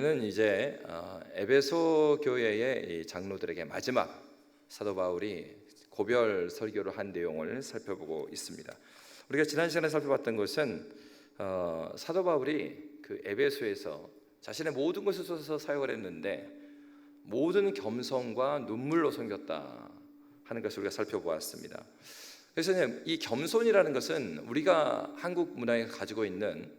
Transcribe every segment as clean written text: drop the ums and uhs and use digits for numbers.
는 이제 에베소 교회의 이 장로들에게 마지막 사도 바울이 고별 설교를 한 내용을 살펴보고 있습니다. 우리가 지난 시간에 살펴봤던 것은 사도 바울이 그 에베소에서 자신의 모든 것을 쏟아서 사역을 했는데 모든 겸손과 눈물로 섬겼다 하는 것을 우리가 살펴보았습니다. 그래서 이 겸손이라는 것은 우리가 한국 문화에 가지고 있는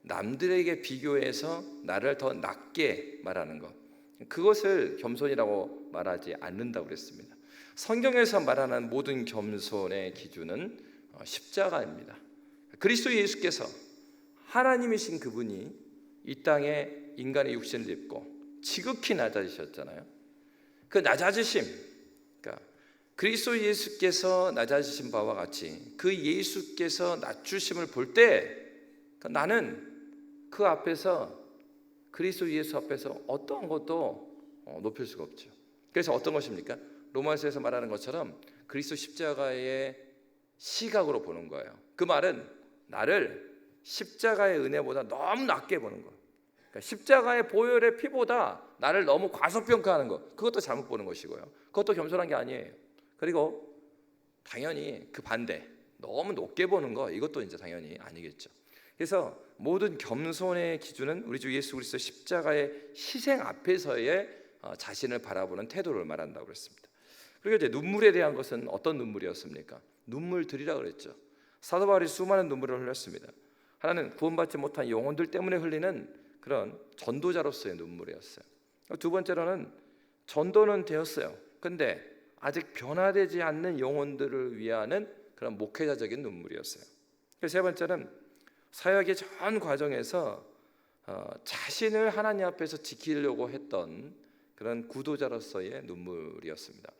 남들에게 비교해서 나를 더 낮게 말하는 것, 그것을 겸손이라고 말하지 않는다고 그랬습니다. 성경에서 말하는 모든 겸손의 기준은 십자가입니다. 그리스도 예수께서 하나님이신 그분이 이 땅에 인간의 육신을 입고 지극히 낮아지셨잖아요. 그 낮아지심, 그러니까 그리스도 예수께서 낮아지신 바와 같이 그 예수께서 낮추심을 볼 때 나는 그 앞에서, 그리스도 예수 앞에서 어떠한 것도 높일 수가 없죠. 그래서 어떤 것입니까? 로마서에서 말하는 것처럼 그리스도 십자가의 시각으로 보는 거예요. 그 말은 나를 십자가의 은혜보다 너무 낮게 보는 거예요. 그러니까 십자가의 보혈의 피보다 나를 너무 과소평가하는 것, 그것도 잘못 보는 것이고요. 그것도 겸손한 게 아니에요. 그리고 당연히 그 반대, 너무 높게 보는 거, 이것도 이제 당연히 아니겠죠. 그래서 모든 겸손의 기준은 우리 주 예수 그리스도 십자가의 희생 앞에서의 자신을 바라보는 태도를 말한다고 그랬습니다. 그리고 이제 눈물에 대한 것은 어떤 눈물이었습니까? 눈물들이라 그랬죠. 사도 바울이 수많은 눈물을 흘렸습니다. 하나는 구원받지 못한 영혼들 때문에 흘리는 그런 전도자로서의 눈물이었어요. 두 번째로는 전도는 되었어요. 근데 아직 변화되지 않는 영혼들을 위하는 그런 목회자적인 눈물이었어요. 세 번째는 사역의 전 과정에서 자신을 하나님 앞에서 지키려고 했던 그런 구도자로서의 눈물이었습니다.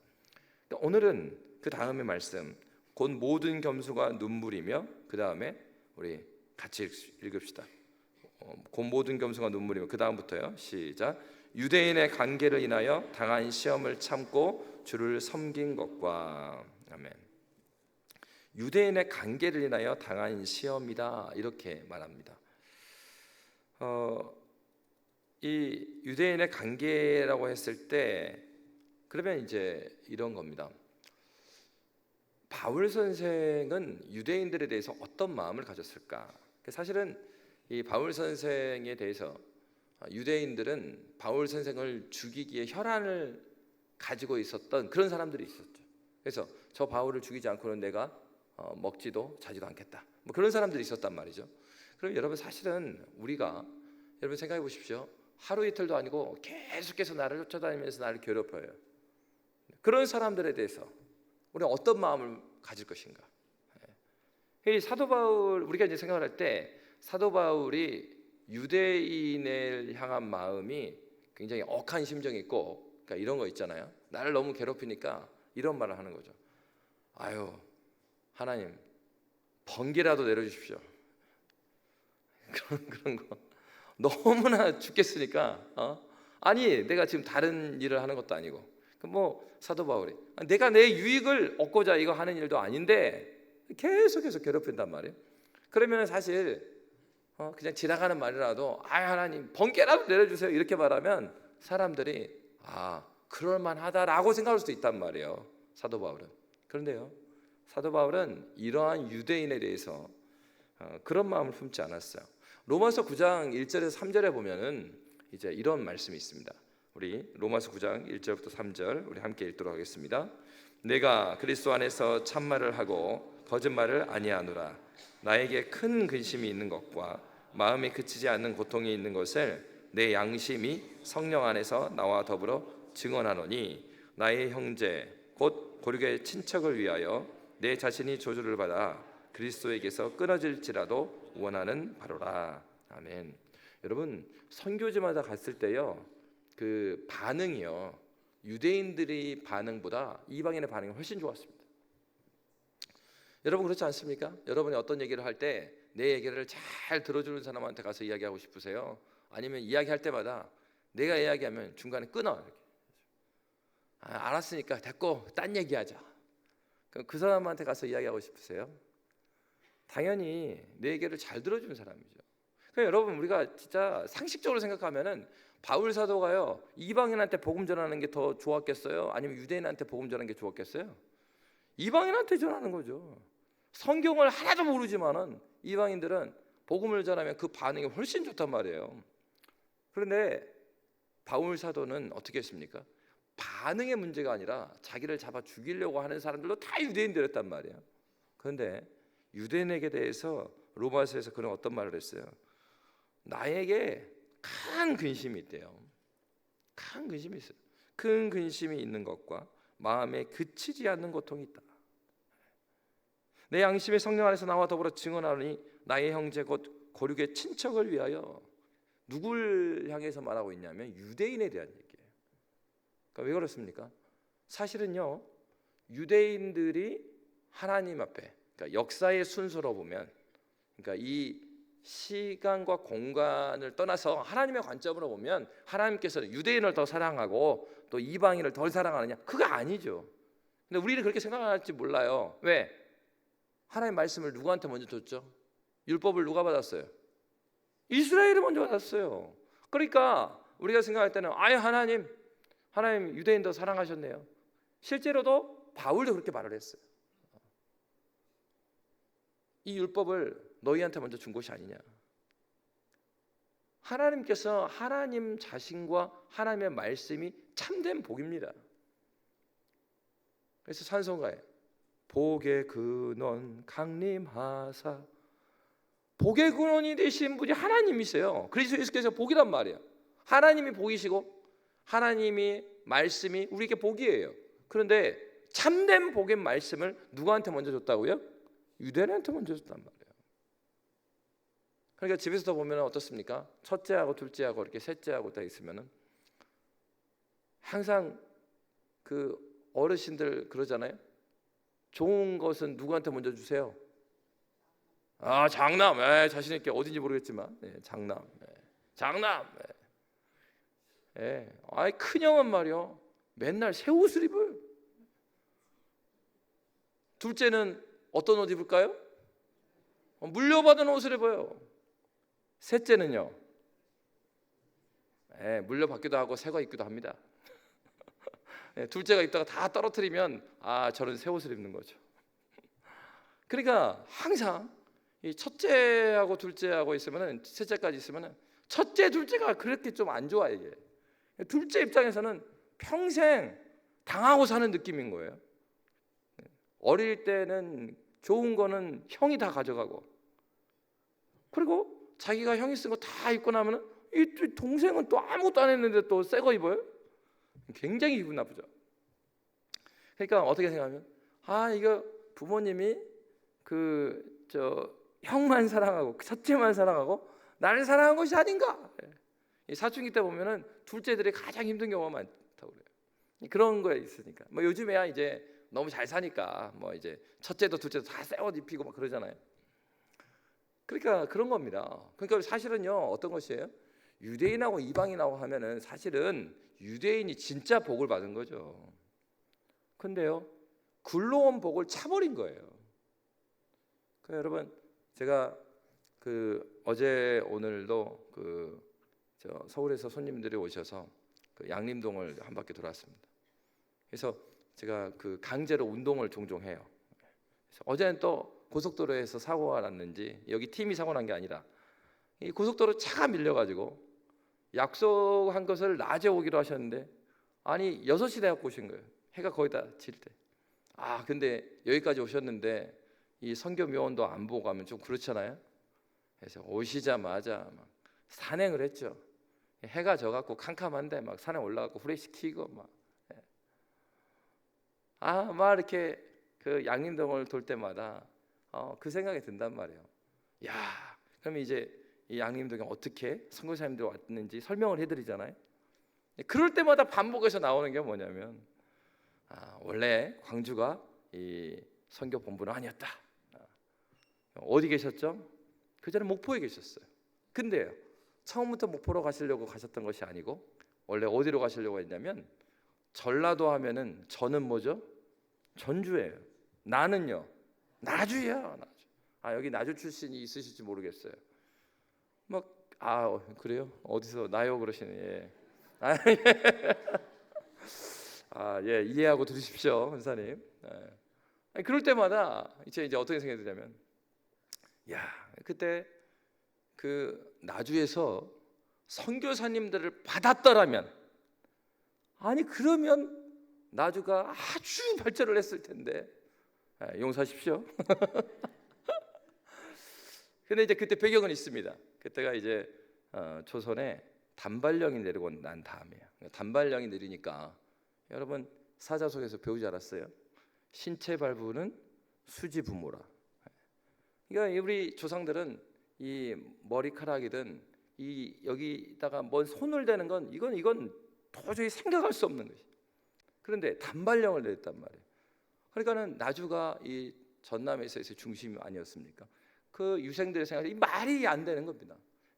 오늘은 그 다음의 말씀, 곧 모든 겸손과 눈물이며, 그 다음에 우리 같이 읽읍시다. 곧 모든 겸손과 눈물이며, 그 다음부터요. 시작. 유대인의 관계를 인하여 당한 시험을 참고 주를 섬긴 것과, 아멘. 유대인의 관계를 인하여 당한 시험이다, 이렇게 말합니다. 이 유대인의 관계라고 했을 때 그러면 이제 이런 겁니다. 바울 선생은 유대인들에 대해서 어떤 마음을 가졌을까? 사실은 이 바울 선생에 대해서 유대인들은 바울 선생을 죽이기에 혈안을 가지고 있었던 그런 사람들이 있었죠. 그래서 저 바울을 죽이지 않고는 내가 먹지도 자지도 않겠다, 뭐 그런 사람들이 있었단 말이죠. 그럼 여러분, 사실은 우리가, 여러분 생각해 보십시오. 하루 이틀도 아니고 계속해서 나를 쫓아다니면서 나를 괴롭혀요. 그런 사람들에 대해서 우리가 어떤 마음을 가질 것인가? 이 사도 바울, 우리가 이제 생각을 할 때 사도 바울이 유대인을 향한 마음이 굉장히 억한 심정이 있고, 그러니까 이런 거 있잖아요. 나를 너무 괴롭히니까 이런 말을 하는 거죠. 아유, 하나님, 번개라도 내려주십시오. 그런 거 너무나 죽겠으니까. 아니, 내가 지금 다른 일을 하는 것도 아니고, 뭐 사도 바울이 내가 내 유익을 얻고자 이거 하는 일도 아닌데 계속해서 괴롭힌단 말이에요. 그러면 사실 그냥 지나가는 말이라도 하나님, 번개라도 내려주세요, 이렇게 말하면 사람들이 그럴만하다라고 생각할 수도 있단 말이에요, 사도 바울은. 그런데요, 사도 바울은 이러한 유대인에 대해서 그런 마음을 품지 않았어요. 로마서 9장 1절에서 3절에 보면은 이제 이런 말씀이 있습니다. 우리 로마서 9장 1절부터 3절 우리 함께 읽도록 하겠습니다. 내가 그리스도 안에서 참말을 하고 거짓말을 아니하노라. 나에게 큰 근심이 있는 것과 마음이 그치지 않는 고통이 있는 것을 내 양심이 성령 안에서 나와 더불어 증언하노니, 나의 형제 곧 고륙의 친척을 위하여 내 자신이 저주를 받아 그리스도에게서 끊어질지라도 원하는 바로라. 아멘. 여러분, 선교지마다 갔을 때요, 그 반응이요, 유대인들의 반응보다 이방인의 반응이 훨씬 좋았습니다. 여러분 그렇지 않습니까? 여러분이 어떤 얘기를 할 때 내 얘기를 잘 들어주는 사람한테 가서 이야기하고 싶으세요? 아니면 이야기할 때마다 내가 이야기하면 중간에 끊어, 이렇게. 알았으니까 됐고 딴 얘기하자. 그럼 그 사람한테 가서 이야기하고 싶으세요? 당연히 내 얘기를 잘 들어주는 사람이죠. 여러분 우리가 진짜 상식적으로 생각하면은 바울 사도가요 이방인한테 복음 전하는 게 더 좋았겠어요? 아니면 유대인한테 복음 전하는 게 좋았겠어요? 이방인한테 전하는 거죠. 성경을 하나도 모르지만은 이방인들은 복음을 전하면 그 반응이 훨씬 좋단 말이에요. 그런데 바울 사도는 어떻게 했습니까? 반응의 문제가 아니라 자기를 잡아 죽이려고 하는 사람들도 다 유대인들이었단 말이에요. 그런데 유대인에게 대해서 로마서에서 그런 어떤 말을 했어요? 나에게 큰 근심이 있대요. 큰 근심이 있어요. 큰 근심이 있는 것과 마음에 그치지 않는 고통이 있다. 내 양심이 성령 안에서 나와 더불어 증언하노니 나의 형제 곧 고륙의 친척을 위하여. 누굴 향해서 말하고 있냐면 유대인에 대한 얘기예요. 그러니까 왜 그렇습니까? 사실은요 유대인들이 하나님 앞에, 그러니까 역사의 순서로 보면, 그러니까 이 시간과 공간을 떠나서 하나님의 관점으로 보면 하나님께서는 유대인을 더 사랑하고 또 이방인을 덜 사랑하느냐? 그거 아니죠. 근데 우리는 그렇게 생각할지 몰라요. 왜? 하나님의 말씀을 누구한테 먼저 줬죠? 율법을 누가 받았어요? 이스라엘이 먼저 받았어요. 그러니까 우리가 생각할 때는 아예 하나님 유대인 더 사랑하셨네요. 실제로도 바울도 그렇게 말을 했어요. 이 율법을 너희한테 먼저 준 것이 아니냐. 하나님께서 하나님 자신과 하나님의 말씀이 참된 복입니다. 그래서 찬송가에 복의 근원 강림하사, 복의 근원이 되신 분이 하나님이세요. 그래서 예수께서 복이란 말이에요. 하나님이 복이시고 하나님이 말씀이 우리에게 복이에요. 그런데 참된 복의 말씀을 누구한테 먼저 줬다고요? 유대인한테 먼저 줬단 말이에요. 그러니까 집에서도 보면 어떻습니까? 첫째하고 둘째하고 이렇게 셋째하고 다 있으면은 항상 그 어르신들 그러잖아요. 좋은 것은 누구한테 먼저 주세요? 아, 장남. 자신 있게 어딘지 모르겠지만 장남. 장남. 아이 큰형은 말이요 맨날 새 옷을 입어요. 둘째는 어떤 옷 입을까요? 물려받은 옷을 입어요. 셋째는요 물려받기도 하고 새 거 입기도 합니다. 둘째가 입다가 다 떨어뜨리면 저는 새 옷을 입는 거죠. 그러니까 항상 이 첫째하고 둘째하고 있으면은, 셋째까지 있으면은 첫째 둘째가 그렇게 좀 안 좋아. 이게 둘째 입장에서는 평생 당하고 사는 느낌인 거예요. 어릴 때는 좋은 거는 형이 다 가져가고, 그리고 자기가 형이 쓴 거 다 입고 나면은 이 동생은 또 아무것도 안 했는데 또 새 거 입어요. 굉장히 기분 나쁘죠. 그러니까 어떻게 생각하면 이거 부모님이 형만 사랑하고 첫째만 사랑하고 나를 사랑한 것이 아닌가. 이 사춘기 때 보면은 둘째들이 가장 힘든 경우가 많다고 그래요. 그런 거에 있으니까. 뭐 요즘에야 이제 너무 잘 사니까 뭐 이제 첫째도 둘째도 다 새 옷 입히고 막 그러잖아요. 그러니까 그런 겁니다. 그러니까 사실은요 어떤 것이에요? 유대인하고 이방인하고 하면은 사실은 유대인이 진짜 복을 받은 거죠. 근데요 굴러온 복을 차버린 거예요. 그러니까 여러분 제가 어제 오늘도 서울에서 손님들이 오셔서 양림동을 한 바퀴 돌았습니다. 그래서 제가 강제로 운동을 종종 해요. 그래서 어제는 또 고속도로에서 사고가 났는지, 여기 팀이 사고 난 게 아니라 이 고속도로 차가 밀려가지고 약속한 것을 낮에 오기로 하셨는데 6시 돼갖고 오신 거예요. 해가 거의 다 질 때. 근데 여기까지 오셨는데 이 선교 묘원도 안 보고 가면 좀 그렇잖아요. 그래서 오시자마자 막 산행을 했죠. 해가 져갖고 캄캄한데 막 산에 올라가고 후레쉬 켜고 막 이렇게 양림동을 돌 때마다 그 생각이 든단 말이에요. 그러면 이제 이 양림동에 어떻게 선교사님들 왔는지 설명을 해드리잖아요. 그럴 때마다 반복해서 나오는 게 뭐냐면 원래 광주가 이 선교 본부는 아니었다. 어디 계셨죠? 그 전에 목포에 계셨어요. 근데요 처음부터 목포로 가시려고 가셨던 것이 아니고 원래 어디로 가시려고 했냐면, 전라도 하면은 저는 뭐죠? 전주예요. 나는요 나주예요. 나주. 여기 나주 출신이 있으실지 모르겠어요. 그래요? 어디서 나요 그러시네. 예. 예, 이해하고 들으십시오, 권사님. 그럴 때마다 이제 어떻게 생각이 드냐면, 야, 그때 그 나주에서 선교사님들을 받았더라면, 아니 그러면 나주가 아주 발전을 했을 텐데. 용서하십시오. 근데 이제 그때 배경은 있습니다. 그때가 이제 조선에 단발령이 내리고 난 다음이에요. 단발령이 내리니까 여러분 사자 속에서 배우지 않았어요? 신체 발부는 수지 부모라. 그러니까 우리 조상들은 이 머리카락이든 이 여기다가 뭔 손을 대는 건 이건 도저히 생각할 수 없는 것이. 그런데 단발령을 내렸단 말이에요. 그러니까는 나주가 이 전남에서의 중심이 아니었습니까? 그 유생들의 생각이 말이 안 되는 겁니다.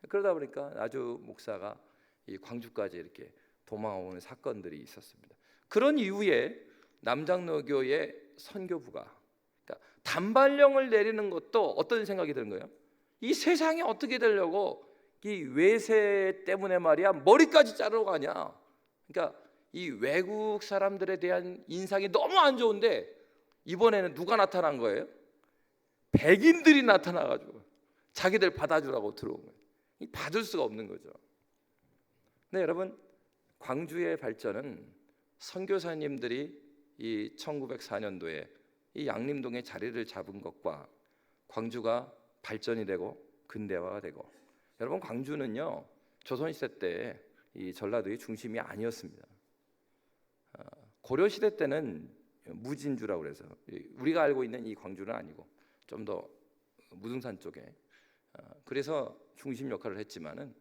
그러다 보니까 나주 목사가 이 광주까지 이렇게 도망오는 사건들이 있었습니다. 그런 이후에 남장로교의 선교부가, 그러니까 단발령을 내리는 것도 어떤 생각이 드는 거예요? 이 세상이 어떻게 되려고 이 외세 때문에 말이야 머리까지 자르러 가냐? 그러니까 이 외국 사람들에 대한 인상이 너무 안 좋은데 이번에는 누가 나타난 거예요? 백인들이 나타나가지고 자기들 받아주라고 들어온 거예요. 받을 수가 없는 거죠. 네, 여러분, 광주의 발전은 선교사님들이 이 1904년도에 이 양림동에 자리를 잡은 것과 광주가 발전이 되고 근대화가 되고, 여러분 광주는요 조선시대 때 이 전라도의 중심이 아니었습니다. 고려시대 때는 무진주라고 그래서 우리가 알고 있는 이 광주는 아니고 좀 더 무등산 쪽에, 그래서 중심 역할을 했지만은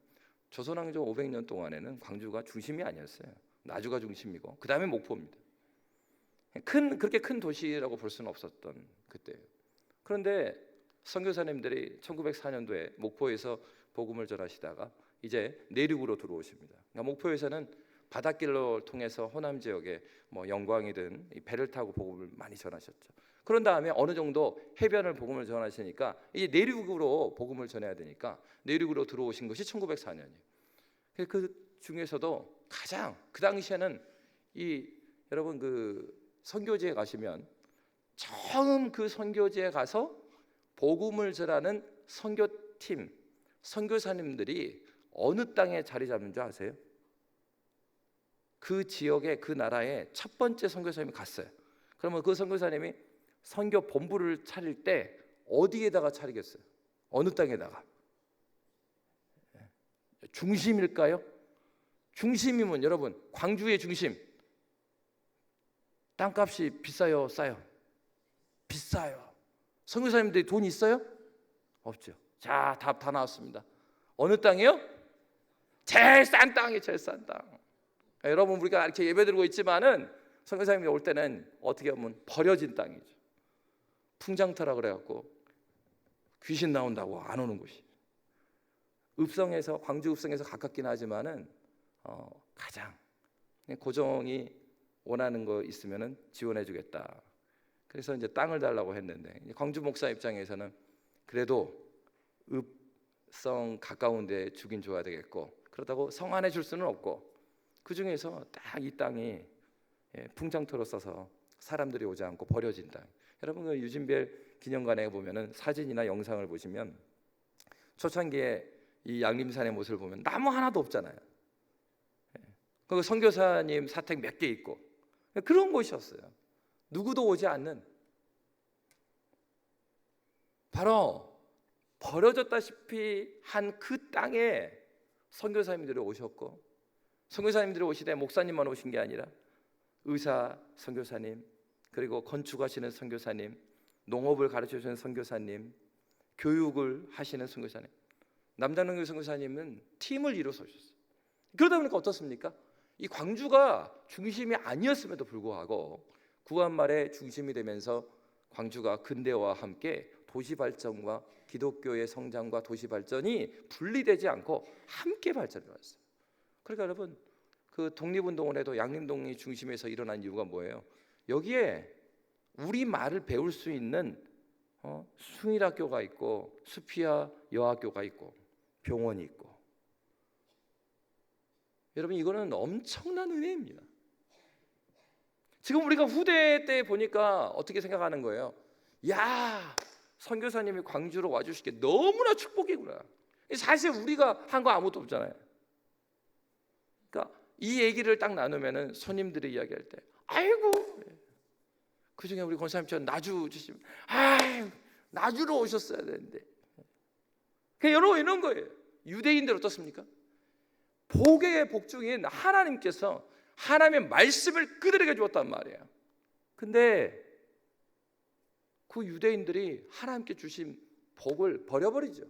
조선왕조 500년 동안에는 광주가 중심이 아니었어요. 나주가 중심이고 그 다음에 목포입니다. 그렇게 큰 도시라고 볼 수는 없었던 그때예요. 그런데 선교사님들이 1904년도에 목포에서 복음을 전하시다가 이제 내륙으로 들어오십니다. 그러니까 목포에서는 바닷길로 통해서 호남 지역에 뭐 영광이든 배를 타고 복음을 많이 전하셨죠. 그런 다음에 어느 정도 해변을 복음을 전하시니까 이 내륙으로 복음을 전해야 되니까 내륙으로 들어오신 것이 1904년이에요. 그 중에서도 가장 그 당시에는 이 여러분 그 선교지에 가시면 처음 그 선교지에 가서 복음을 전하는 선교팀 선교사님들이 어느 땅에 자리 잡는 줄 아세요? 그 지역에 그 나라에 첫 번째 선교사님이 갔어요. 그러면 그 선교사님이 선교 본부를 차릴 때 어디에다가 차리겠어요? 어느 땅에다가? 중심일까요? 중심이면 여러분 광주의 중심, 땅값이 비싸요, 싸요? 비싸요. 선교사님들이 돈 있어요? 없죠. 자, 답 다 나왔습니다. 어느 땅이요? 제일 싼 땅이 제일 싼 땅. 여러분 우리가 이렇게 예배드리고 있지만은 선교사님이 올 때는 어떻게 보면 버려진 땅이죠. 풍장터라 그래갖고 귀신 나온다고 안 오는 곳이. 읍성에서 광주 읍성에서 가깝긴 하지만은 가장 고종이 원하는 거 있으면은 지원해주겠다. 그래서 이제 땅을 달라고 했는데 광주 목사 입장에서는 그래도 읍성 가까운데 주긴 줘야 되겠고 그렇다고 성 안에 줄 수는 없고 그 중에서 딱 이 땅이 풍장터로 써서 사람들이 오지 않고 버려진 땅. 여러분 그 유진별 기념관에 보면은 사진이나 영상을 보시면 초창기에 이 양림산의 모습을 보면 나무 하나도 없잖아요. 그 선교사님 사택 몇 개 있고 그런 곳이었어요. 누구도 오지 않는 바로 버려졌다시피 한 그 땅에 선교사님들이 오셨고 선교사님들이 오시되 목사님만 오신 게 아니라 의사 선교사님, 그리고 건축하시는 선교사님, 농업을 가르쳐주는 선교사님, 교육을 하시는 선교사님, 남장로교 선교사님은 팀을 이루어서 오셨어요. 그러다 보니까 어떻습니까? 이 광주가 중심이 아니었음에도 불구하고 구한 말에 중심이 되면서 광주가 근대화와 함께 도시 발전과 기독교의 성장과 도시 발전이 분리되지 않고 함께 발전해 왔어요. 그러니까 여러분 그 독립운동원에도 양림동이 중심에서 일어난 이유가 뭐예요? 여기에 우리 말을 배울 수 있는 숭일학교가 있고 수피아 여학교가 있고 병원이 있고. 여러분, 이거는 엄청난 은혜입니다. 지금 우리가 후대 때 보니까 어떻게 생각하는 거예요? 야, 선교사님이 광주로 와주실 게 너무나 축복이구나. 사실 우리가 한 거 아무것도 없잖아요. 그러니까 이 얘기를 딱 나누면은 손님들이 이야기할 때, 아이고, 그 중에 우리 권사님처럼 나주 주시면, 나주로 오셨어야 되는데. 여러분, 이런 거예요. 유대인들 어떻습니까? 복의 복중인 하나님께서 하나님의 말씀을 그들에게 주었단 말이에요. 근데 그 유대인들이 하나님께 주신 복을 버려버리죠.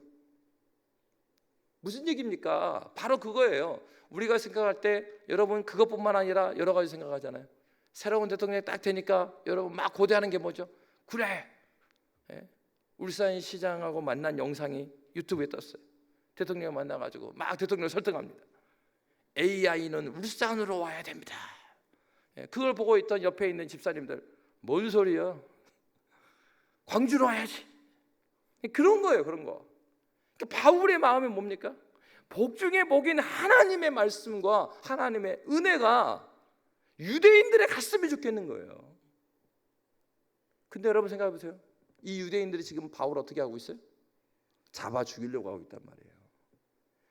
무슨 얘기입니까? 바로 그거예요. 우리가 생각할 때 여러분 그것뿐만 아니라 여러 가지 생각하잖아요. 새로운 대통령이 딱 되니까 여러분 막 고대하는 게 뭐죠? 그래, 울산시장하고 만난 영상이 유튜브에 떴어요. 대통령 만나가지고 막 대통령을 설득합니다. AI는 울산으로 와야 됩니다. 그걸 보고 있던 옆에 있는 집사님들, 뭔 소리야? 광주로 와야지. 그런 거예요, 그런 거. 바울의 마음이 뭡니까? 복 중에 복인 하나님의 말씀과 하나님의 은혜가 유대인들의 갔으면 좋겠는 거예요. 근데 여러분 생각해 보세요. 이 유대인들이 지금 바울을 어떻게 하고 있어요? 잡아 죽이려고 하고 있단 말이에요.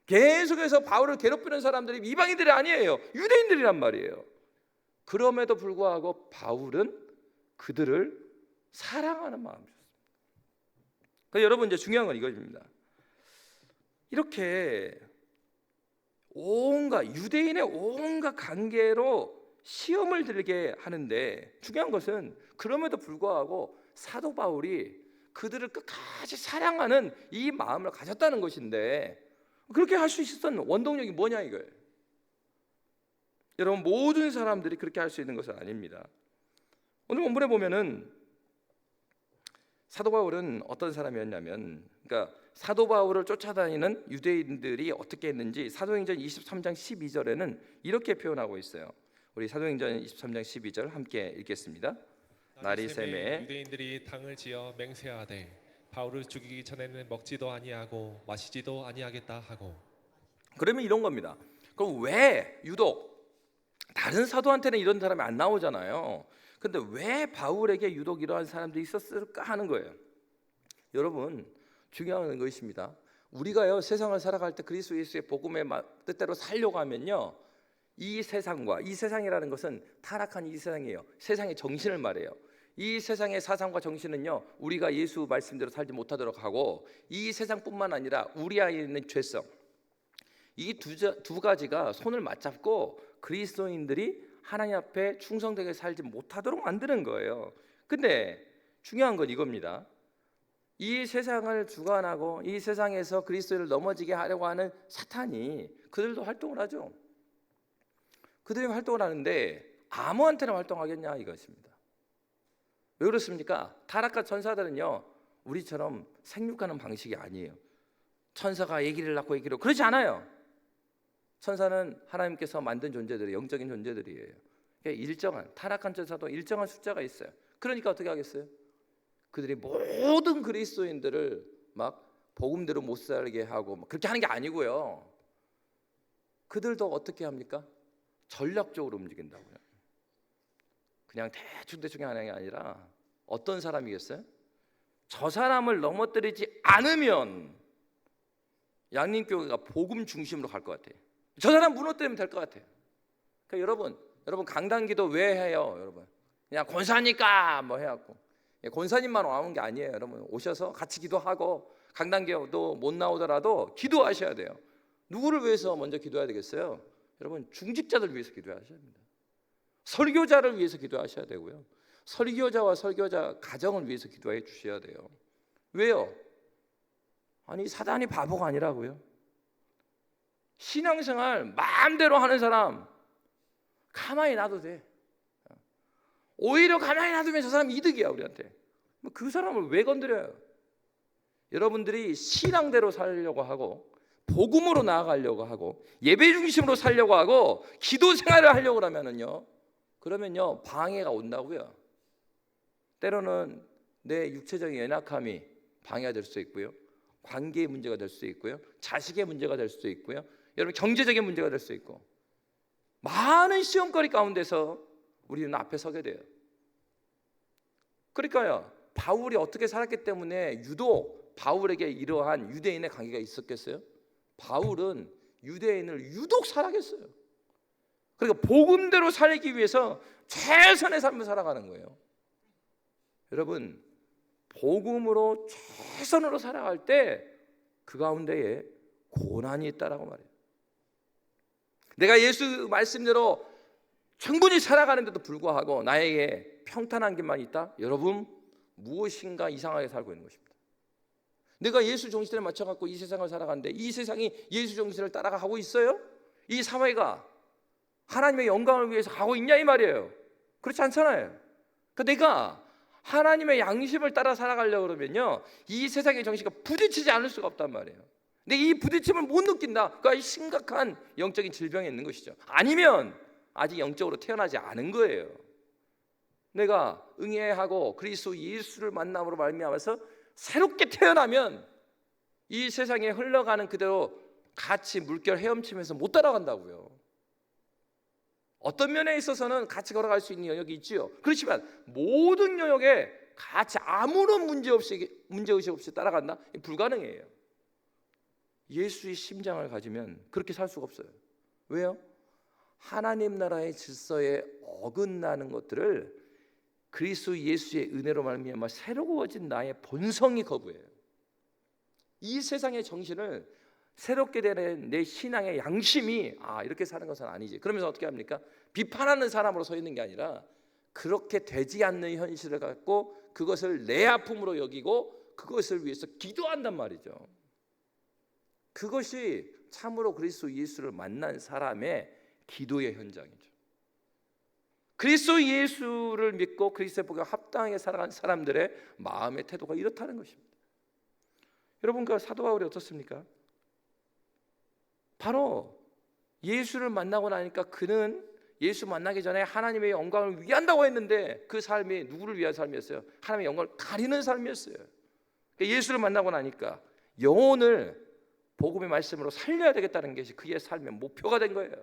계속해서 바울을 괴롭히는 사람들이 이방인들이 아니에요. 유대인들이란 말이에요. 그럼에도 불구하고 바울은 그들을 사랑하는 마음이었습니다. 그러니까 여러분, 이제 중요한 건 이것입니다. 이렇게 온갖 유대인의 온갖 관계로 시험을 들게 하는데, 중요한 것은 그럼에도 불구하고 사도 바울이 그들을 끝까지 사랑하는 이 마음을 가졌다는 것인데, 그렇게 할 수 있었던 원동력이 뭐냐 이거예요. 여러분, 모든 사람들이 그렇게 할 수 있는 것은 아닙니다. 오늘 본문에 보면은 사도 바울은 어떤 사람이었냐면, 그러니까 사도 바울을 쫓아다니는 유대인들이 어떻게 했는지 사도행전 23장 12절에는 이렇게 표현하고 있어요. 우리 사도행전 23장 12절 함께 읽겠습니다. 날이 새매 유대인들이 당을 지어 맹세하되 바울을 죽이기 전에는 먹지도 아니하고 마시지도 아니하겠다 하고. 그러면 이런 겁니다. 그럼 왜 유독 다른 사도한테는 이런 사람이 안 나오잖아요. 근데 왜 바울에게 유독 이러한 사람들이 있었을까 하는 거예요. 여러분, 중요한 것입니다. 우리가요 세상을 살아갈 때 그리스도 예수의 복음의 뜻대로 살려고 하면요, 이 세상과, 이 세상이라는 것은 타락한 이 세상이에요. 세상의 정신을 말해요. 이 세상의 사상과 정신은요, 우리가 예수 말씀대로 살지 못하도록 하고, 이 세상뿐만 아니라 우리 안에 있는 죄성, 이 두 가지가 손을 맞잡고 그리스도인들이 하나님 앞에 충성되게 살지 못하도록 만드는 거예요. 근데 중요한 건 이겁니다. 이 세상을 주관하고 이 세상에서 그리스도를 넘어지게 하려고 하는 사탄이 그들도 활동을 하죠. 그들이 활동을 하는데 아무한테나 활동하겠냐 이것입니다. 왜 그렇습니까? 타락한 천사들은요, 우리처럼 생육하는 방식이 아니에요. 천사가 아기를 낳고 아기를, 그렇지 않아요. 천사는 하나님께서 만든 존재들이에요. 영적인 존재들이에요. 그러니까 일정한, 타락한 천사도 일정한 숫자가 있어요. 그러니까 어떻게 하겠어요? 그들이 모든 그리스도인들을 막 복음대로 못 살게 하고 그렇게 하는 게 아니고요. 그들도 어떻게 합니까? 전략적으로 움직인다고요. 그냥 대충 하는 게 아니라 어떤 사람이겠어요? 저 사람을 넘어뜨리지 않으면 양림교회가 복음 중심으로 갈 것 같아요. 저 사람 무너뜨리면 될 것 같아요. 그러니까 여러분 강단기도 왜 해요? 여러분 그냥 권사니까 뭐 해갖고, 권사님만 오는 게 아니에요. 여러분 오셔서 같이 기도하고, 강단기도 못 나오더라도 기도하셔야 돼요. 누구를 위해서 먼저 기도해야 되겠어요? 여러분 중직자들 위해서 기도하셔야 합니다. 설교자를 위해서 기도하셔야 되고요. 설교자와 설교자 가정을 위해서 기도해 주셔야 돼요. 왜요? 아니 사단이 바보가 아니라고요. 신앙생활 마음대로 하는 사람 가만히 놔도 돼. 오히려 가만히 놔두면 저 사람 이득이야 우리한테. 그 사람을 왜 건드려요? 여러분들이 신앙대로 살려고 하고, 복음으로 나아가려고 하고, 예배 중심으로 살려고 하고, 기도 생활을 하려고 그러면요 방해가 온다고요. 때로는 내 육체적인 연약함이 방해가 될 수 있고요, 관계의 문제가 될 수도 있고요, 자식의 문제가 될 수도 있고요, 여러분 경제적인 문제가 될 수 있고, 많은 시험거리 가운데서 우리는 앞에 서게 돼요. 그러니까요, 바울이 어떻게 살았기 때문에 유독 바울에게 이러한 유대인의 관계가 있었겠어요? 바울은 유대인을 유독 사랑했어요. 그러니까 복음대로 살기 위해서 최선의 삶을 살아가는 거예요. 여러분, 복음으로 최선으로 살아갈 때 그 가운데에 고난이 있다라고 말해요. 내가 예수 말씀대로 충분히 살아가는데도 불구하고 나에게 평탄한 길만 있다? 여러분, 무엇인가 이상하게 살고 있는 것입니다. 내가 예수 정신에 맞춰갖고 이 세상을 살아가는데 이 세상이 예수 정신을 따라가고 있어요? 이 사회가 하나님의 영광을 위해서 가고 있냐 이 말이에요. 그렇지 않잖아요. 그러니까 내가 하나님의 양심을 따라 살아가려고 그러면요, 이 세상의 정신과 부딪히지 않을 수가 없단 말이에요. 근데 이 부딪힘을 못 느낀다, 그러니까 심각한 영적인 질병이 있는 것이죠. 아니면 아직 영적으로 태어나지 않은 거예요. 내가 응애하고 그리스도 예수를 만남으로 말미암아서 새롭게 태어나면 이 세상에 흘러가는 그대로 같이 물결 헤엄치면서 못 따라간다고요. 어떤 면에 있어서는 같이 걸어갈 수 있는 영역이 있지요. 그렇지만 모든 영역에 같이 아무런 문제의식 없이 따라간다? 불가능해요. 예수의 심장을 가지면 그렇게 살 수가 없어요. 왜요? 하나님 나라의 질서에 어긋나는 것들을 그리스도 예수의 은혜로 말미암아 새로워진 나의 본성이 거부해요. 이 세상의 정신을 새롭게 되는 내 신앙의 양심이 이렇게 사는 것은 아니지. 그러면서 어떻게 합니까? 비판하는 사람으로 서 있는 게 아니라 그렇게 되지 않는 현실을 갖고 그것을 내 아픔으로 여기고 그것을 위해서 기도한단 말이죠. 그것이 참으로 그리스도 예수를 만난 사람의 기도의 현장이죠. 그리스도 예수를 믿고 그리스도의 복음에 합당하게 살아가는 사람들의 마음의 태도가 이렇다는 것입니다. 여러분, 그 사도 바울이 어떻습니까? 바로 예수를 만나고 나니까 그는 예수 만나기 전에 하나님의 영광을 위한다고 했는데 그 삶이 누구를 위한 삶이었어요? 하나님의 영광을 가리는 삶이었어요. 예수를 만나고 나니까 영혼을 복음의 말씀으로 살려야 되겠다는 것이 그의 삶의 목표가 된 거예요.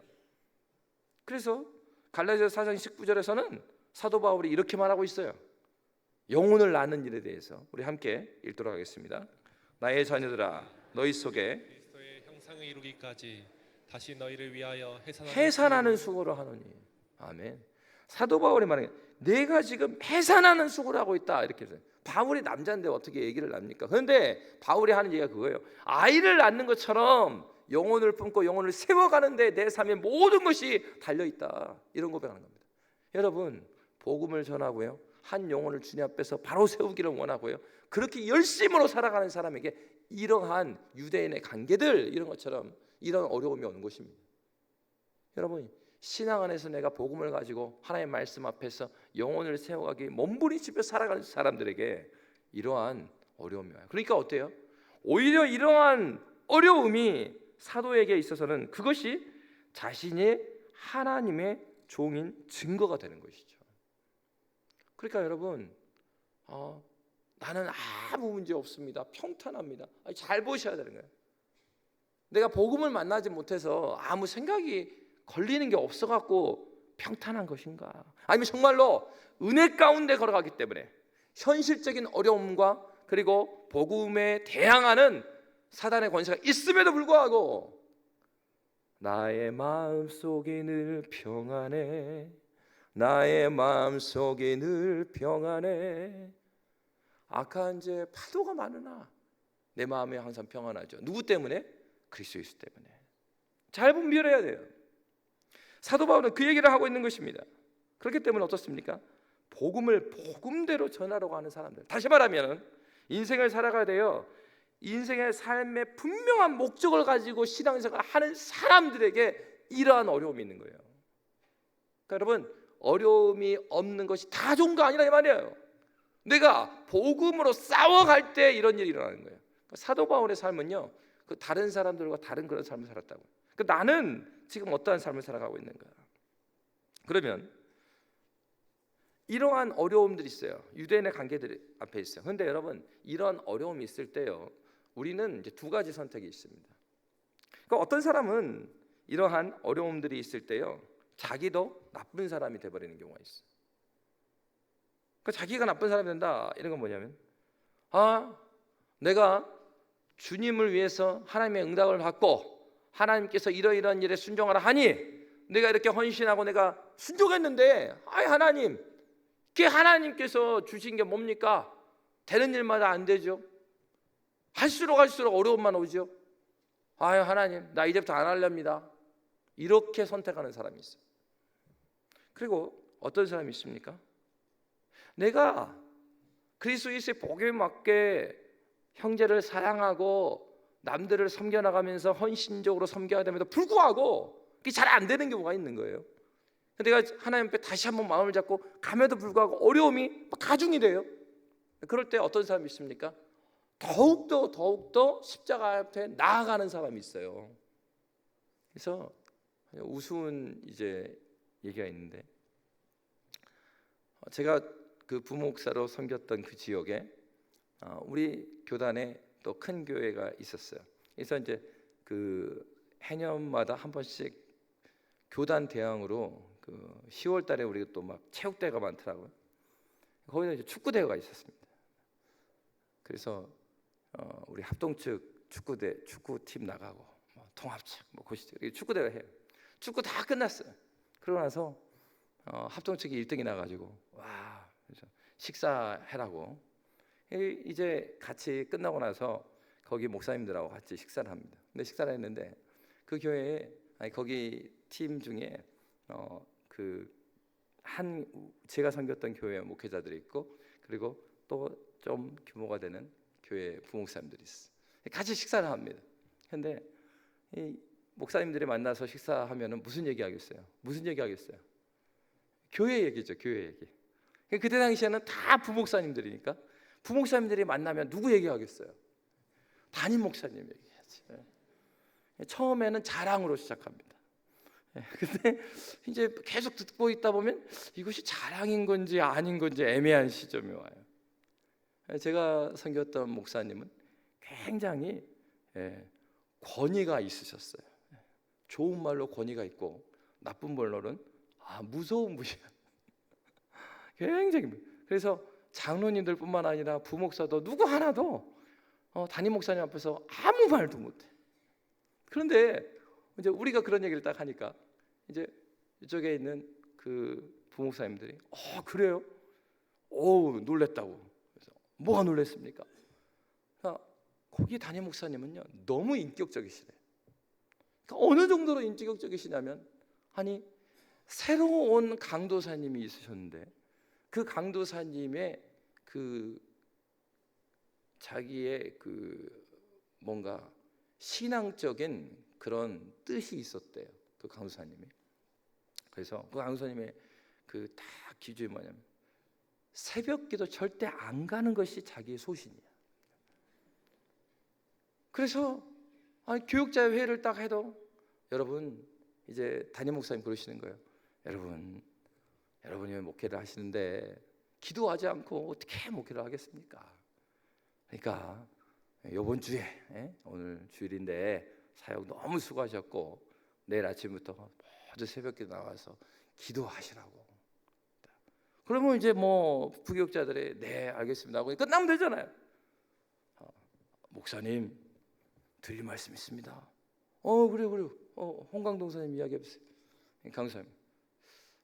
그래서 갈라디아서 4장 19절에서는 사도 바울이 이렇게 말하고 있어요. 영혼을 낳는 일에 대해서 우리 함께 읽도록 하겠습니다. 나의 자녀들아, 너희 속에 그리스도의 형상을 이루기까지 다시 너희를 위하여 해산하는 수고를 하노니. 아멘. 사도 바울이 말하는 게 내가 지금 해산하는 수고를 하고 있다 이렇게 해서, 바울이 남자인데 어떻게 얘기를 납니까? 그런데 바울이 하는 얘기가 그거예요. 아이를 낳는 것처럼 영혼을 품고 영혼을 세워가는데 내 삶의 모든 것이 달려있다, 이런 고백하는 겁니다. 여러분, 복음을 전하고요, 한 영혼을 주님 앞에서 바로 세우기를 원하고요, 그렇게 열심으로 살아가는 사람에게 이러한 유대인의 관계들, 이런 것처럼 이런 어려움이 오는 것입니다. 여러분, 신앙 안에서 내가 복음을 가지고 하나님의 말씀 앞에서 영혼을 세워가기 몸부림치며 살아가는 사람들에게 이러한 어려움이 와요. 그러니까 어때요? 오히려 이러한 어려움이 사도에게 있어서는 그것이 자신이 하나님의 종인 증거가 되는 것이죠. 그러니까 여러분, 나는 아무 문제 없습니다, 평탄합니다, 잘 보셔야 되는 거예요. 내가 복음을 만나지 못해서 아무 생각이 걸리는 게 없어갖고 평탄한 것인가? 아니면 정말로 은혜 가운데 걸어가기 때문에 현실적인 어려움과 그리고 복음에 대항하는 사단의 권세가 있음에도 불구하고 나의 마음속에 늘 평안해, 나의 마음속에 늘 평안해, 악한 죄 파도가 많으나 내 마음에 항상 평안하죠. 누구 때문에? 그리스도 예수 때문에. 잘 분별해야 돼요. 사도 바울은 그 얘기를 하고 있는 것입니다. 그렇기 때문에 어떻습니까? 복음을 복음대로 전하려고 하는 사람들, 다시 말하면 인생을 살아가야 돼요. 인생의 삶의 분명한 목적을 가지고 신앙생활을 하는 사람들에게 이러한 어려움이 있는 거예요. 그러니까 여러분, 어려움이 없는 것이 다 좋은 거 아니라 이 말이에요. 내가 복음으로 싸워갈 때 이런 일이 일어나는 거예요. 그러니까 사도 바울의 삶은요, 그 다른 사람들과 다른 그런 삶을 살았다고. 그러니까 나는 지금 어떠한 삶을 살아가고 있는가? 그러면 이러한 어려움들이 있어요. 유대인의 관계들 앞에 있어요. 그런데 여러분, 이런 어려움이 있을 때요, 우리는 이제 두 가지 선택이 있습니다. 그러니까 어떤 사람은 이러한 어려움들이 있을 때요, 자기도 나쁜 사람이 돼버리는 경우가 있어요. 그러니까 자기가 나쁜 사람이 된다, 이런 건 뭐냐면, 내가 주님을 위해서 하나님의 응답을 받고 하나님께서 이러이러한 일에 순종하라 하니 내가 이렇게 헌신하고 내가 순종했는데, 하나님, 그게 하나님께서 주신 게 뭡니까? 되는 일마다 안 되죠. 할수록 어려움만 오죠. 하나님, 나 이제부터 안 하렵니다. 이렇게 선택하는 사람이 있어요. 그리고 어떤 사람이 있습니까? 내가 그리스도 예수의 복음에 맞게 형제를 사랑하고 남들을 섬겨나가면서 헌신적으로 섬겨야 됨에도 불구하고 그게 잘 안 되는 경우가 있는 거예요. 내가 하나님 앞에 다시 한번 마음을 잡고 감에도 불구하고 어려움이 가중이 돼요. 그럴 때 어떤 사람이 있습니까? 더욱더 십자가 앞에 나아가는 사람이 있어요. 그래서 우스운 이제 얘기가 있는데, 제가 그 부목사로 섬겼던 그 지역에 우리 교단에 또 큰 교회가 있었어요. 그래서 이제 그 해년마다 한 번씩 교단 대항으로 그 10월 달에 우리가 또 막 체육대회가 많더라고요. 거기는 이제 축구대회가 있었습니다. 그래서 우리 합동 측 축구팀 나가고 뭐 통합측 뭐 고시대 축구대회 해요. 축구 다 끝났어요. 그러고 나서 합동 측이 1등이 나가지고 그래서 식사해라고, 이제 같이 끝나고 나서 거기 목사님들하고 같이 식사를 합니다. 근데 식사를 했는데 그 교회에 거기 팀 중에 제가 섬겼던 교회 목회자들이 있고, 그리고 또 좀 규모가 되는 교회 부목사님들이 있어. 같이 식사를 합니다. 근데 이 목사님들이 만나서 식사하면은 무슨 얘기하겠어요? 교회 얘기죠, 교회 얘기. 그때 당시에는 다 부목사님들이니까 부목사님들이 만나면 누구 얘기하겠어요? 담임 목사님 얘기하지. 처음에는 자랑으로 시작합니다. 근데 이제 계속 듣고 있다 보면 이것이 자랑인 건지 아닌 건지 애매한 시점이 와요. 제가 섬겼던 목사님은 굉장히 권위가 있으셨어요. 좋은 말로 권위가 있고 나쁜 말로는 무서운 분이야. 굉장히. 그래서 장로님들뿐만 아니라 부목사도 누구 하나도 담임 목사님 앞에서 아무 말도 못해. 그런데 이제 우리가 그런 얘기를 딱 하니까 이제 이쪽에 있는 그 부목사님들이 그래요? 놀랬다고. 그래서 뭐가 놀랬습니까? 그러니까 거기 담임 목사님은요 너무 인격적이시래요. 그러니까 어느 정도로 인격적이시냐면, 새로 온 강도사님이 있으셨는데 그 강도사님의 그 자기의 그 뭔가 신앙적인 그런 뜻이 있었대요, 그 강도사님이. 그래서 그 강도사님의 그 다 기준이 뭐냐면 새벽기도 절대 안 가는 것이 자기의 소신이야. 그래서 교육자 회의를 딱 해도 여러분, 이제 담임 목사님 그러시는 거예요. 여러분이 목회를 하시는데 기도하지 않고 어떻게 목회를 하겠습니까? 그러니까 이번 주에 오늘 주일인데 사역 너무 수고하셨고 내일 아침부터 모두 새벽기도 나와서 기도하시라고. 그러면 이제 뭐 부교육자들이 네 알겠습니다 하고 끝나면 되잖아요. 목사님 드릴 말씀 있습니다. 그래요. 홍강동 사님 이야기해보세요. 강사님,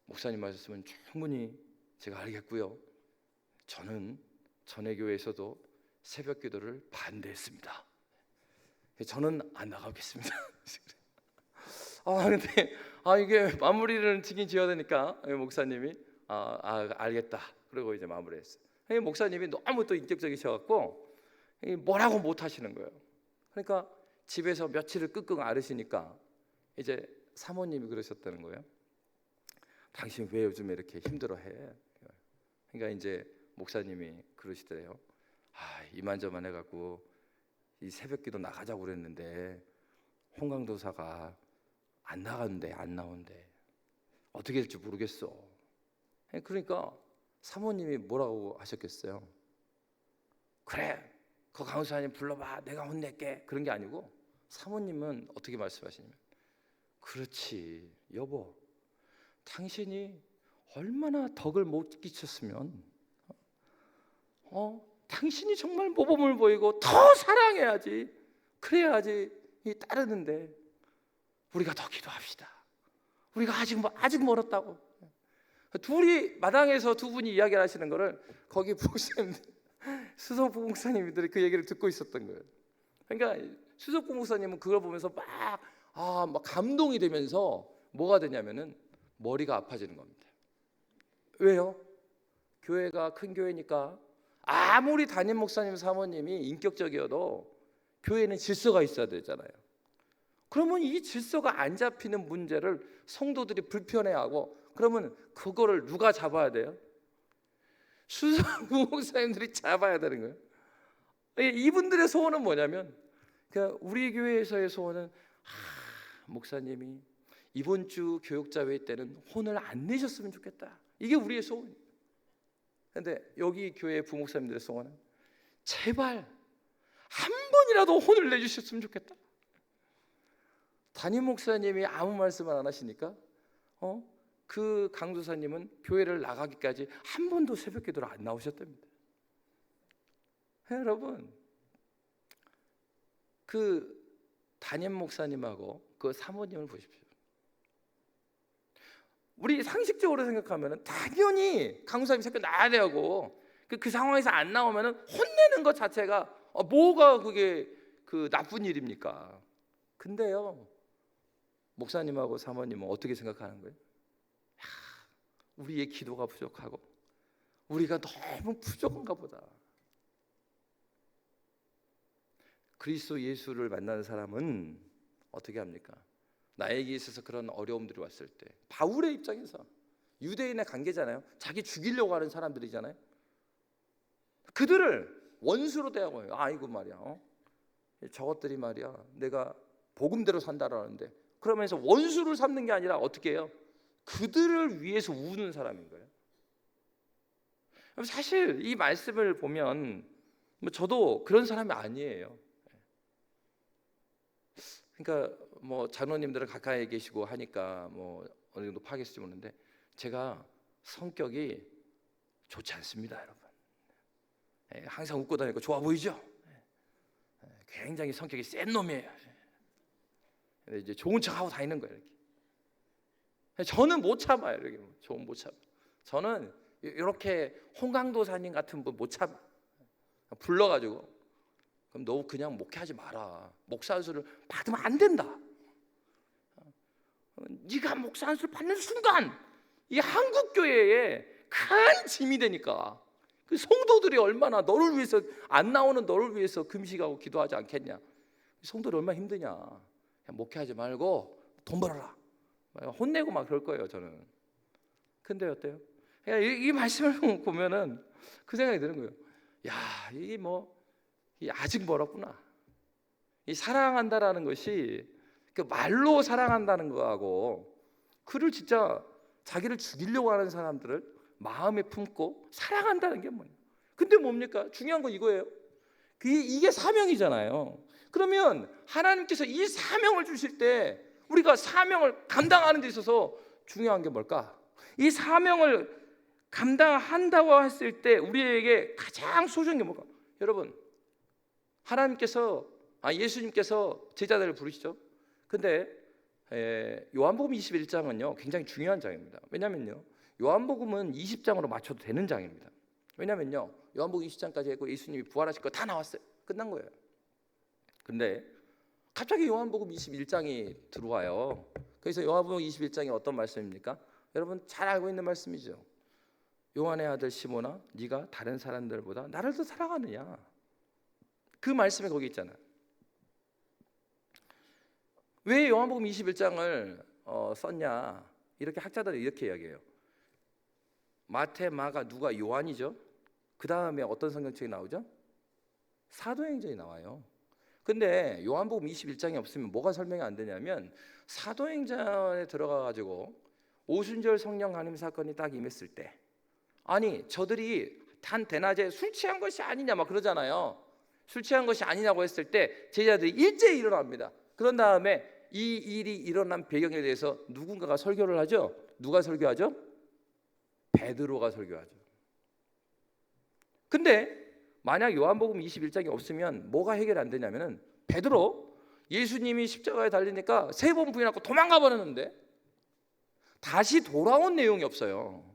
목사님 말씀은 충분히 제가 알겠고요. 저는 전에 교회에서도 새벽 기도를 반대했습니다. 저는 안 나가겠습니다. 근데 이게 마무리를 지긴 지어야 되니까 목사님이 알겠다. 그리고 이제 마무리했어요. 목사님이 너무 또 인격적이셔갖고 뭐라고 못 하시는 거예요. 그러니까 집에서 며칠을 끙끙 앓으시니까 이제 사모님이 그러셨다는 거예요. 당신 왜 요즘에 이렇게 힘들어해? 그러니까 이제 목사님이 그러시더래요. 이만저만 해갖고 이 새벽기도 나가자고 그랬는데 홍강도사가 안 나온대. 어떻게 될지 모르겠어. 그러니까 사모님이 뭐라고 하셨겠어요? 그래, 그 강사님 불러봐, 내가 혼낼게, 그런 게 아니고 사모님은 어떻게 말씀하시냐면, 그렇지 여보, 당신이 얼마나 덕을 못 끼쳤으면 당신이 정말 모범을 보이고 더 사랑해야지, 그래야지 따르는데 우리가 더 기도합시다. 우리가 아직 멀었다고. 둘이 마당에서 두 분이 이야기를 하시는 거를 거기 부목사님들, 수석 부목사님들이 그 얘기를 듣고 있었던 거예요. 그러니까 수석 부목사님은 그걸 보면서 막 감동이 되면서 뭐가 되냐면은 머리가 아파지는 겁니다. 왜요? 교회가 큰 교회니까 아무리 담임 목사님 사모님이 인격적이어도 교회는 질서가 있어야 되잖아요. 그러면 이 질서가 안 잡히는 문제를 성도들이 불편해하고, 그러면 그거를 누가 잡아야 돼요? 수석 부목사님들이 잡아야 되는 거예요. 이분들의 소원은 뭐냐면, 그러니까 우리 교회에서의 소원은 목사님이 이번 주 교육자 회의 때는 혼을 안 내셨으면 좋겠다. 이게 우리의 소원이에요. 그런데 여기 교회 부목사님들의 소원은 제발 한 번이라도 혼을 내주셨으면 좋겠다. 담임 목사님이 아무 말씀을 안 하시니까 그 강도사님은 교회를 나가기까지 한 번도 새벽 기도를 안 나오셨답니다. 여러분, 그 담임 목사님하고 그 사모님을 보십시오. 우리 상식적으로 생각하면 당연히 강도사님이 새벽 나와야 되고, 그 상황에서 안 나오면 혼내는 것 자체가 뭐가 그게 그 나쁜 일입니까? 근데요, 목사님하고 사모님은 어떻게 생각하는 거예요? 우리의 기도가 부족하고 우리가 너무 부족한가 보다. 그리스도 예수를 만나는 사람은 어떻게 합니까? 나에게 있어서 그런 어려움들이 왔을 때, 바울의 입장에서 유대인의 관계잖아요. 자기 죽이려고 하는 사람들이잖아요. 그들을 원수로 대하고 해요. 아이고 말이야, 저것들이 말이야 내가 복음대로 산다라는데, 그러면서 원수를 삼는 게 아니라 어떻게 해요? 그들을 위해서 우는 사람인 거예요. 사실 이 말씀을 보면 저도 그런 사람이 아니에요. 그러니까 장로님들은 가까이에 계시고 하니까 어느 정도 파악했을지 모르는데, 제가 성격이 좋지 않습니다, 여러분. 항상 웃고 다니고 좋아 보이죠? 굉장히 성격이 센 놈이에요. 근데 이제 좋은 척하고 다니는 거예요, 이렇게. 저는 못 참아요, 이렇게. 저는 못 참아. 저는 이렇게 홍강도사님 같은 분 못 참아. 불러가지고, 그럼 너 그냥 목회하지 마라. 목사 안수를 받으면 안 된다. 네가 목사 안수를 받는 순간 이 한국 교회에 큰 짐이 되니까, 그 성도들이 얼마나 너를 위해서, 안 나오는 너를 위해서 금식하고 기도하지 않겠냐. 성도들이 얼마나 힘드냐. 그냥 목회하지 말고 돈 벌어라. 혼내고 막 그럴 거예요, 저는. 근데 어때요? 이 말씀을 보면은 그 생각이 드는 거예요. 야, 이게 아직 멀었구나. 이 사랑한다라는 것이 그 말로 사랑한다는 거하고, 그를 진짜 자기를 죽이려고 하는 사람들을 마음에 품고 사랑한다는 게 뭐예요? 근데 뭡니까? 중요한 건 이거예요. 이게 사명이잖아요. 그러면 하나님께서 이 사명을 주실 때 우리가 사명을 감당하는 데 있어서 중요한 게 뭘까? 이 사명을 감당한다고 했을 때 우리에게 가장 소중한 게 뭘까? 여러분, 하나님께서 예수님께서 제자들을 부르시죠. 근데 요한복음 21장은요 굉장히 중요한 장입니다. 왜냐면요, 요한복음은 20장으로 맞춰도 되는 장입니다. 왜냐면요, 요한복음 20장까지 했고 예수님이 부활하실 거 다 나왔어요. 끝난 거예요. 근데 갑자기 요한복음 21장이 들어와요. 그래서 요한복음 21장이 어떤 말씀입니까? 여러분 잘 알고 있는 말씀이죠. 요한의 아들 시몬아, 네가 다른 사람들보다 나를 더 사랑하느냐. 그 말씀이 거기 있잖아요. 왜 요한복음 21장을 썼냐? 이렇게 학자들이 이렇게 이야기해요. 마태, 마가, 누가, 요한이죠. 그 다음에 어떤 성경책이 나오죠? 사도행전이 나와요. 근데 요한복음 21장이 없으면 뭐가 설명이 안 되냐면, 사도행전에 들어가 가지고 오순절 성령 간임 사건이 딱 임했을 때, 아니 저들이 단 대낮에 술 취한 것이 아니냐 막 그러잖아요. 술 취한 것이 아니냐고 했을 때 제자들이 일제히 일어납니다. 그런 다음에 이 일이 일어난 배경에 대해서 누군가가 설교를 하죠. 누가 설교하죠? 베드로가 설교하죠. 근데 만약 요한복음 21장이 없으면 뭐가 해결 안 되냐면은 베드로 예수님이 십자가에 달리니까 3번 부인하고 도망가 버렸는데 다시 돌아온 내용이 없어요.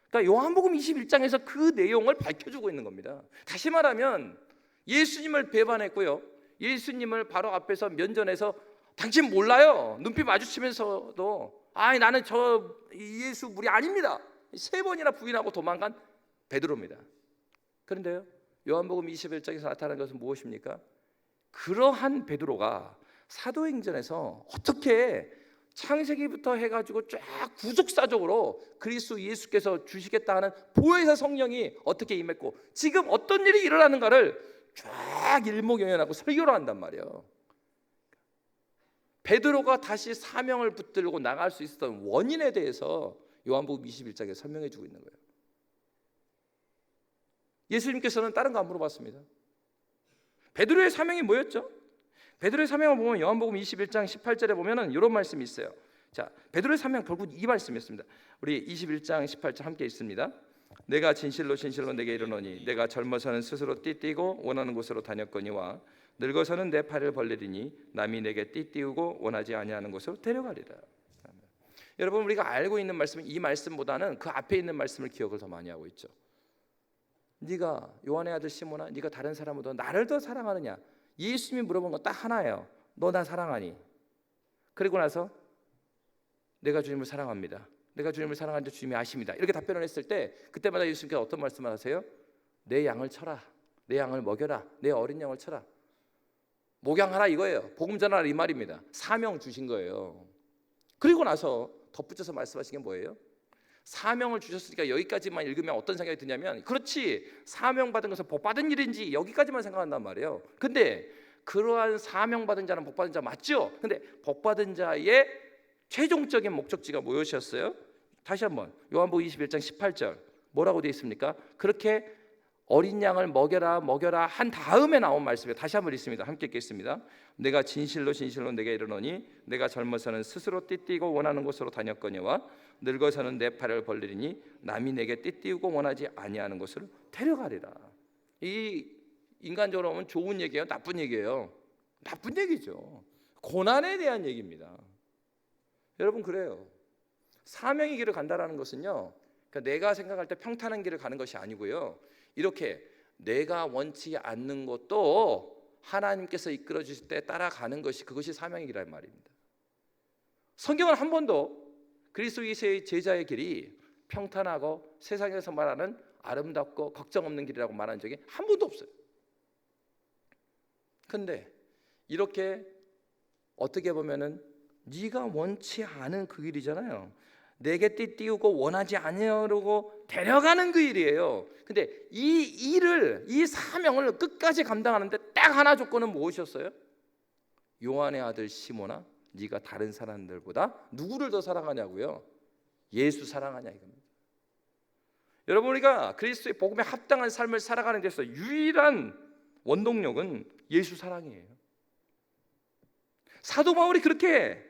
그러니까 요한복음 21장에서 그 내용을 밝혀주고 있는 겁니다. 다시 말하면 예수님을 배반했고요, 예수님을 바로 앞에서 면전에서 당신 몰라요, 눈빛 마주치면서도 나는 저 예수 무리 아닙니다, 3번이나 부인하고 도망간 베드로입니다. 그런데요, 요한복음 21장에서 나타나는 것은 무엇입니까? 그러한 베드로가 사도행전에서 어떻게 창세기부터 해가지고 쫙 구속사적으로 그리스도 예수께서 주시겠다 하는 보혜사 성령이 어떻게 임했고 지금 어떤 일이 일어나는가를 쫙 일목요연하고 설교를 한단 말이에요. 베드로가 다시 사명을 붙들고 나갈 수 있었던 원인에 대해서 요한복음 21장에 설명해 주고 있는 거예요. 예수님께서는 다른 거 안 물어봤습니다. 베드로의 사명이 뭐였죠? 베드로의 사명을 보면 요한복음 21장 18절에 보면은 이런 말씀이 있어요. 자, 베드로의 사명 결국 이 말씀이었습니다. 우리 21장 18절 함께 있습니다. 내가 진실로 진실로 내게 이르노니 내가 젊어서는 스스로 띠띠고 원하는 곳으로 다녔거니와 늙어서는 내 팔을 벌리리니 남이 내게 띠띠우고 원하지 아니하는 곳으로 데려가리라. 여러분, 우리가 알고 있는 말씀은 이 말씀보다는 그 앞에 있는 말씀을 기억을 더 많이 하고 있죠. 네가 요한의 아들 시몬아, 네가 다른 사람보다 나를 더 사랑하느냐? 예수님이 물어본 건 딱 하나예요. 너 나 사랑하니? 그리고 나서 내가 주님을 사랑합니다. 내가 주님을 사랑하는 줄 주님이 아십니다. 이렇게 답변을 했을 때 그때마다 예수님께서 어떤 말씀을 하세요? 내 양을 쳐라, 내 양을 먹여라, 내 어린 양을 쳐라. 목양하라 이거예요. 복음 전하라 이 말입니다. 사명 주신 거예요. 그리고 나서 덧붙여서 말씀하신 게 뭐예요? 사명을 주셨으니까 여기까지만 읽으면 어떤 생각이 드냐면, 그렇지, 사명 받은 것은 복 받은 일인지 여기까지만 생각한단 말이에요. 근데 그러한 사명 받은 자는 복 받은 자 맞죠? 근데 복 받은 자의 최종적인 목적지가 무엇이었어요? 다시 한번 요한복음 21장 18절 뭐라고 되어 있습니까? 그렇게 어린 양을 먹여라 먹여라 한 다음에 나온 말씀이에요. 다시 한번 읽습니다. 함께 읽겠습니다. 내가 진실로 진실로 내게 이르노니 내가 젊어서는 스스로 띠띠고 원하는 곳으로 다녔거니와 늙어서는 내 팔을 벌리리니 남이 내게 띠띠우고 원하지 아니하는 곳으로 데려가리라. 이 인간적으로 보면 좋은 얘기예요, 나쁜 얘기예요? 나쁜 얘기죠. 고난에 대한 얘기입니다. 여러분, 그래요. 사명의 길을 간다라는 것은요, 그러니까 내가 생각할 때 평탄한 길을 가는 것이 아니고요, 이렇게 내가 원치 않는 것도 하나님께서 이끌어 주실 때 따라가는 것이, 그것이 사명의 길이란 말입니다. 성경은 한 번도 그리스도 예수의 제자의 길이 평탄하고 세상에서 말하는 아름답고 걱정 없는 길이라고 말한 적이 한 번도 없어요. 근데 이렇게 어떻게 보면은 네가 원치 않은 그 길이잖아요. 내게 띠띠우고 원하지 아니하려고 데려가는 그 일이에요. 근데 이 일을, 이 사명을 끝까지 감당하는데 딱 하나 조건은 무엇이었어요? 요한의 아들 시몬아, 네가 다른 사람들보다 누구를 더 사랑하냐고요? 예수 사랑하냐 이겁니다. 여러분, 우리가 그리스도의 복음에 합당한 삶을 살아가는 데서 유일한 원동력은 예수 사랑이에요. 사도 바울이 그렇게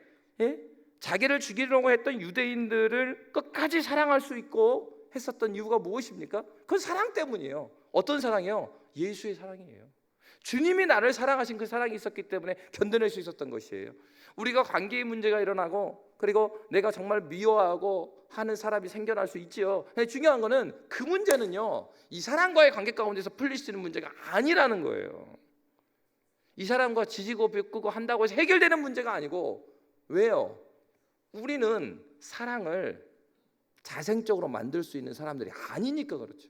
자기를 죽이려고 했던 유대인들을 끝까지 사랑할 수 있고 했었던 이유가 무엇입니까? 그건 사랑 때문이에요. 어떤 사랑이요? 예수의 사랑이에요. 주님이 나를 사랑하신 그 사랑이 있었기 때문에 견뎌낼 수 있었던 것이에요. 우리가 관계의 문제가 일어나고 그리고 내가 정말 미워하고 하는 사람이 생겨날 수 있지요. 근데 중요한 거는 그 문제는요, 이 사람과의 관계 가운데서 풀릴 수 있는 문제가 아니라는 거예요. 이 사람과 지지고 볶고 한다고 해서 해결되는 문제가 아니고, 왜요? 우리는 사랑을 자생적으로 만들 수 있는 사람들이 아니니까 그렇죠.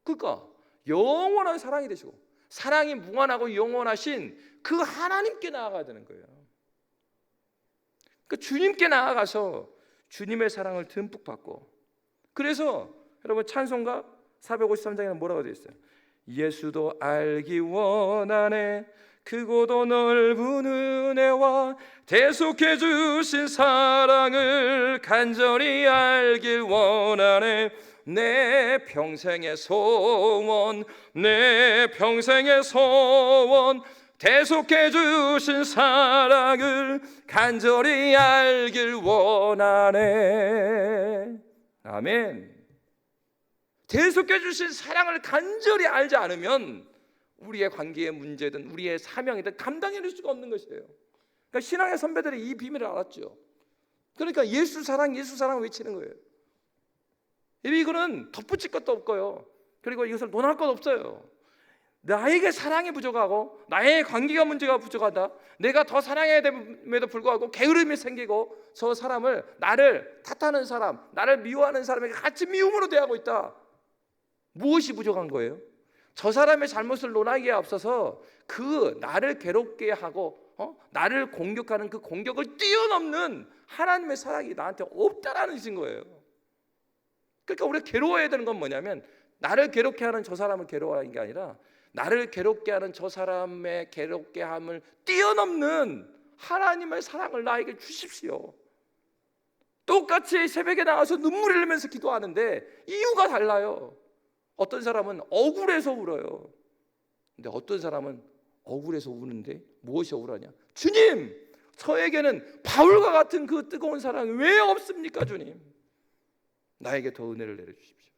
그러니까 영원한 사랑이 되시고 사랑이 무한하고 영원하신 그 하나님께 나아가야 되는 거예요. 그러니까 주님께 나아가서 주님의 사랑을 듬뿍 받고, 그래서 여러분 찬송가 453장에는 뭐라고 되어 있어요? 예수도 알기 원하네 크고도 넓은 은혜와 대속해 주신 사랑을 간절히 알길 원하네 내 평생의 소원, 내 평생의 소원, 대속해 주신 사랑을 간절히 알길 원하네. 아멘. 대속해 주신 사랑을 간절히 알지 않으면 우리의 관계의 문제든 우리의 사명이든 감당해낼 수가 없는 것이에요. 그러니까 신앙의 선배들이 이 비밀을 알았죠. 그러니까 예수 사랑 외치는 거예요. 이거는 덧붙일 것도 없고요, 그리고 이것을 논할 것 없어요. 나에게 사랑이 부족하고 나의 관계가 문제가 부족하다, 내가 더 사랑해야 됨에도 불구하고 게으름이 생기고 저 사람을, 나를 탓하는 사람, 나를 미워하는 사람에게 같이 미움으로 대하고 있다. 무엇이 부족한 거예요? 저 사람의 잘못을 논하기에 앞서서 그 나를 괴롭게 하고 나를 공격하는 그 공격을 뛰어넘는 하나님의 사랑이 나한테 없다라는 것인 거예요. 그러니까 우리가 괴로워해야 되는 건 뭐냐면, 나를 괴롭게 하는 저 사람을 괴로워하는 게 아니라 나를 괴롭게 하는 저 사람의 괴롭게 함을 뛰어넘는 하나님의 사랑을 나에게 주십시오. 똑같이 새벽에 나가서 눈물을 흘리면서 기도하는데 이유가 달라요. 어떤 사람은 억울해서 울어요. 근데 어떤 사람은 억울해서 우는데 무엇이 억울하냐? 주님, 저에게는 바울과 같은 그 뜨거운 사랑이 왜 없습니까? 주님, 나에게 더 은혜를 내려주십시오.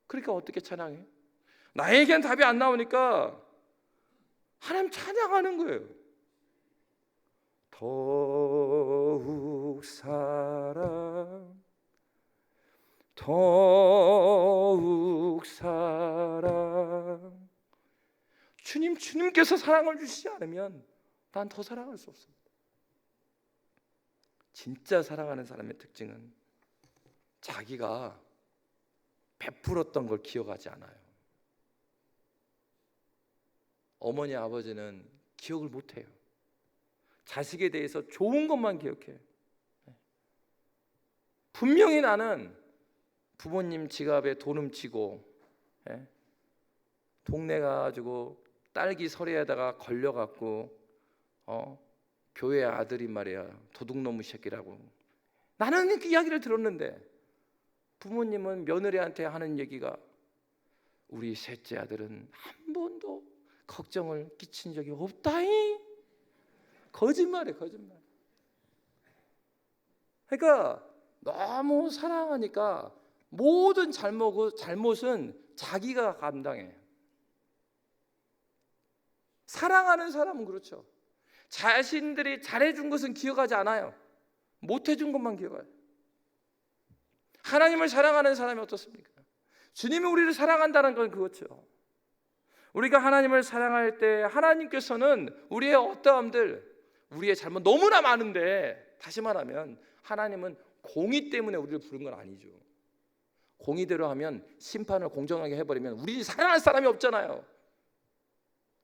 그러니까 어떻게 찬양해? 나에겐 답이 안 나오니까 하나님 찬양하는 거예요. 더욱 사랑, 더욱 사랑. 주님께서 사랑을 주시지 않으면 난 더 사랑할 수 없습니다. 진짜 사랑하는 사람의 특징은 자기가 베풀었던 걸 기억하지 않아요. 어머니 아버지는 기억을 못해요. 자식에 대해서 좋은 것만 기억해. 분명히 나는 부모님 지갑에 돈 훔치고 동네 가가지고 딸기 서리에다가 걸려갖고 교회 아들이 말이야 도둑놈의 새끼라고, 나는 그 이야기를 들었는데 부모님은 며느리한테 하는 얘기가, 우리 셋째 아들은 한 번도 걱정을 끼친 적이 없다잉. 거짓말이에요, 거짓말. 그러니까 너무 사랑하니까 모든 잘못은 자기가 감당해요. 사랑하는 사람은 그렇죠. 자신들이 잘해준 것은 기억하지 않아요. 못해준 것만 기억해요. 하나님을 사랑하는 사람이 어떻습니까? 주님이 우리를 사랑한다는 건 그렇죠. 우리가 하나님을 사랑할 때 하나님께서는 우리의 어떠함들, 우리의 잘못 너무나 많은데, 다시 말하면 하나님은 공의 때문에 우리를 부른 건 아니죠. 공의대로 하면, 심판을 공정하게 해버리면 우리 사랑할 사람이 없잖아요.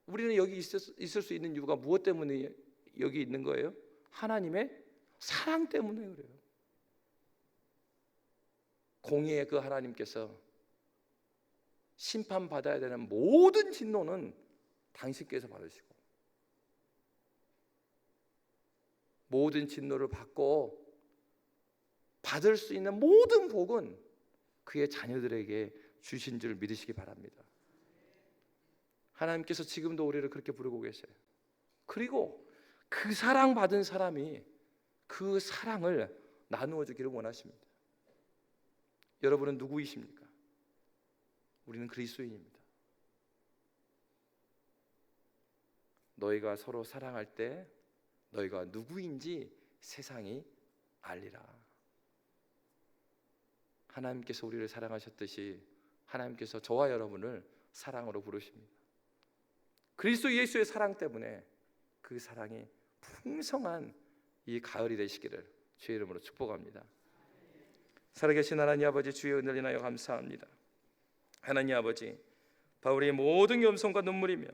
우리는 여기 있을 수 있는 이유가 무엇 때문에 여기 있는 거예요? 하나님의 사랑 때문에 그래요. 공의의 그 하나님께서 심판받아야 되는 모든 진노는 당신께서 받으시고, 모든 진노를 받고 받을 수 있는 모든 복은 그의 자녀들에게 주신 줄 믿으시기 바랍니다. 하나님께서 지금도 우리를 그렇게 부르고 계세요. 그리고 그 사랑받은 사람이 그 사랑을 나누어 주기를 원하십니다. 여러분은 누구이십니까? 우리는 그리스도인입니다. 너희가 서로 사랑할 때 너희가 누구인지 세상이 알리라. 하나님께서 우리를 사랑하셨듯이 하나님께서 저와 여러분을 사랑으로 부르십니다. 그리스도 예수의 사랑 때문에 그 사랑이 풍성한 이 가을이 되시기를 주의 이름으로 축복합니다. 살아계신 하나님 아버지, 주의 은혜를 인하여 감사합니다. 하나님 아버지, 바울의 모든 겸손과 눈물이며